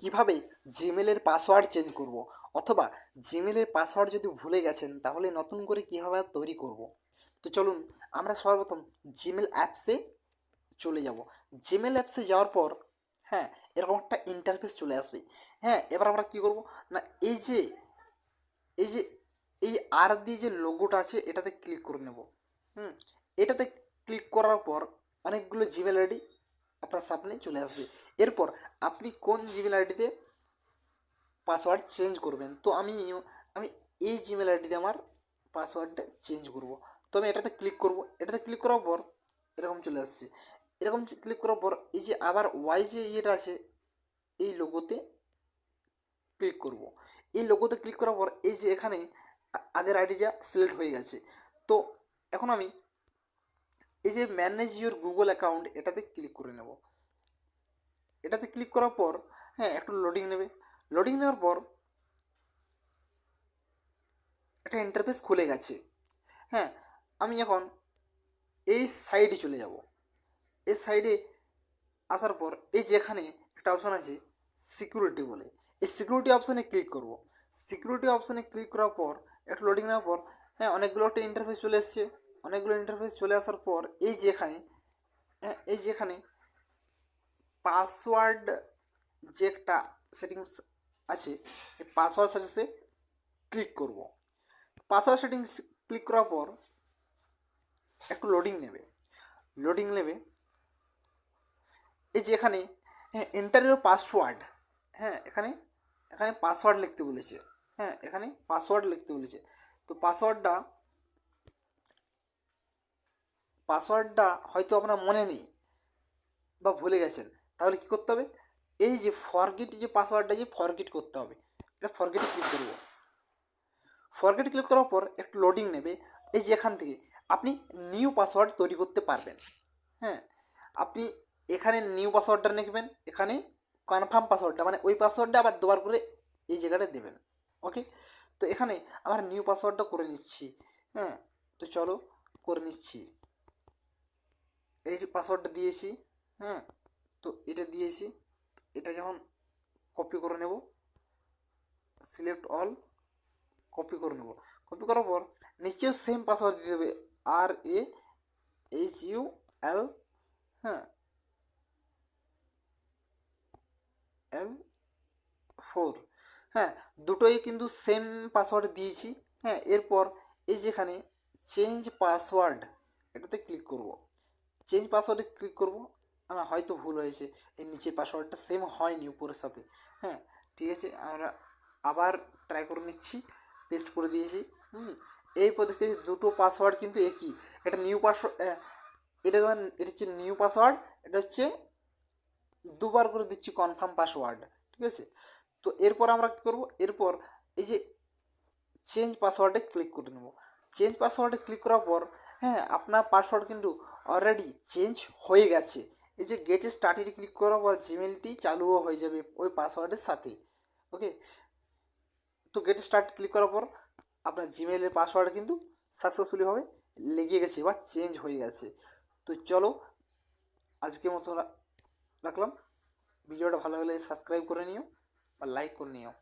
কিভাবে জিমেলের password change করব, অথবা জিমেলের পাসওয়ার্ড যদি ভুলে গেছেন তাহলে নতুন করে কীভাবে তৈরি করব। তো চলুন আমরা সর্বপ্রথম জিমেল অ্যাপসে চলে যাব। জিমেল অ্যাপসে যাওয়ার পর হ্যাঁ এরকম একটা ইন্টারফেস চলে আসবে। হ্যাঁ এবার আমরা কী করব না, এই যে এই আর দিয়ে যে লোগোটা আছে এটাতে ক্লিক করে নেব। হুম, এটাতে ক্লিক করার পর অনেকগুলো জিমেল আইডি আপনার সামনে চলে আসবে। এরপর আপনি কোন জিমেল আইডিতে পাসওয়ার্ড চেঞ্জ করবেন, তো আমি এই জিমেল আইডিতে আমার পাসওয়ার্ডটা চেঞ্জ করব। তো আমি এটাতে ক্লিক করব। এটাতে ক্লিক করার পর এরকম চলে আসছে। এরকম ক্লিক করার পর এই যে আবার ওয়াই যে ইয়েটা আছে এই লোগোতে ক্লিক করব। এই লোগোতে ক্লিক করার পর এই যে এখানে আগের আইডিটা সিলেক্ট হয়ে গেছে। তো এখন আমি এই যে ম্যানেজ ইউর গুগল অ্যাকাউন্ট এটাতে ক্লিক করে নেব। এটাতে ক্লিক করার পর হ্যাঁ একটু লোডিং নেবে। লোডিং নেওয়ার পর একটা ইন্টারফেস খুলে গেছে। হ্যাঁ আমি এখন এই সাইডে চলে যাব। এই সাইডে আসার পর এই যে এখানে একটা অপশান আছে সিকিউরিটি বলে, এই সিকিউরিটি অপশানে ক্লিক করব। সিকিউরিটি অপশানে ক্লিক করার পর একটু লোডিং নেওয়ার পর হ্যাঁ অনেকগুলো একটা ইন্টারফেস চলে এসছে। অনেকগুলো ইন্টারফেস চলে আসার পর এই যে এখানে হ্যাঁ এই যে এখানে পাসওয়ার্ড যে একটা সেটিংস আছে, এই পাসওয়ার্ড সেটিংসে ক্লিক করব। পাসওয়ার্ড সেটিংস ক্লিক করার পর একটু লোডিং নেবে। লোডিং নেবে এই যে এখানে হ্যাঁ এন্টারের পাসওয়ার্ড, হ্যাঁ এখানে এখানে পাসওয়ার্ড লিখতে বলেছে। হ্যাঁ এখানে পাসওয়ার্ড লিখতে বলেছে। তো পাসওয়ার্ডটা হয়তো আপনার মনে নেই বা ভুলে গেছেন, তাহলে কী করতে হবে, এই যে ফরগেট যে পাসওয়ার্ডটা যে ফরগেট করতে হবে, এটা ফরগেটে ক্লিক করব। ফরগেট ক্লিক করার পর একটু লোডিং নেবে। এই যে এখান থেকে আপনি নিউ পাসওয়ার্ড তৈরি করতে পারবেন। হ্যাঁ আপনি এখানে নিউ পাসওয়ার্ডটা লিখবেন, এখানে কনফার্ম পাসওয়ার্ডটা মানে ওই পাসওয়ার্ডটা আবার দুবার করে এই জায়গাটা দেবেন। ওকে, তো এখানে আমার নিউ পাসওয়ার্ডটা করে নিচ্ছি। হ্যাঁ তো চলো করে নিচ্ছি। এই যে পাসওয়ার্ডটা দিয়েছি, হ্যাঁ তো এটা দিয়েছি। এটা যখন কপি করে নেব, সিলেক্ট অল, কপি করে নেব। কপি করার পর নিচেও সেম পাসওয়ার্ড দিতে হবে, RAHUL, হ্যাঁ L4, হ্যাঁ দুটোই কিন্তু সেম পাসওয়ার্ড দিয়েছি। হ্যাঁ এরপর এই যেখানে চেঞ্জ পাসওয়ার্ড এটাতে ক্লিক করব। চেঞ্জ পাসওয়ার্ডে ক্লিক করব। না হয়তো ভুল হয়েছে, এই নিচের পাসওয়ার্ডটা সেম হয়নি উপরের সাথে। হ্যাঁ ঠিক আছে, আমরা আবার ট্রাই করে নিচ্ছি। পেস্ট করে দিয়েছি। এই পদ্ধতি দুটো পাসওয়ার্ড কিন্তু একই। এটা নিউ পাসওয়ার্ড, এটা যেমন এটা হচ্ছে নিউ পাসওয়ার্ড, এটা হচ্ছে দুবার করে দিচ্ছি কনফার্ম পাসওয়ার্ড। ঠিক আছে, তো এরপর আমরা কী করব, এরপর এই যে চেঞ্জ পাসওয়ার্ডে ক্লিক করে নেব। চেঞ্জ পাসওয়ার্ডে ক্লিক করার পর হ্যাঁ আপনার পাসওয়ার্ড কিন্তু অলরেডি চেঞ্জ হয়ে গেছে। এই যে গেটে স্টার্টেড ক্লিক করার পর জিমেলটি চালুও হয়ে যাবে ওই পাসওয়ার্ডের সাথে। ওকে, তো গেট স্টার্ট ক্লিক করার পর আপনার জিমেলের পাসওয়ার্ড কিন্তু সাকসেসফুলিভাবে লেগে গেছে বা চেঞ্জ হয়ে গেছে। তো চলো আজকের মতো রাখলাম। ভিডিওটা ভালো লাগলে সাবস্ক্রাইব করে নিও বা লাইক করে নিও।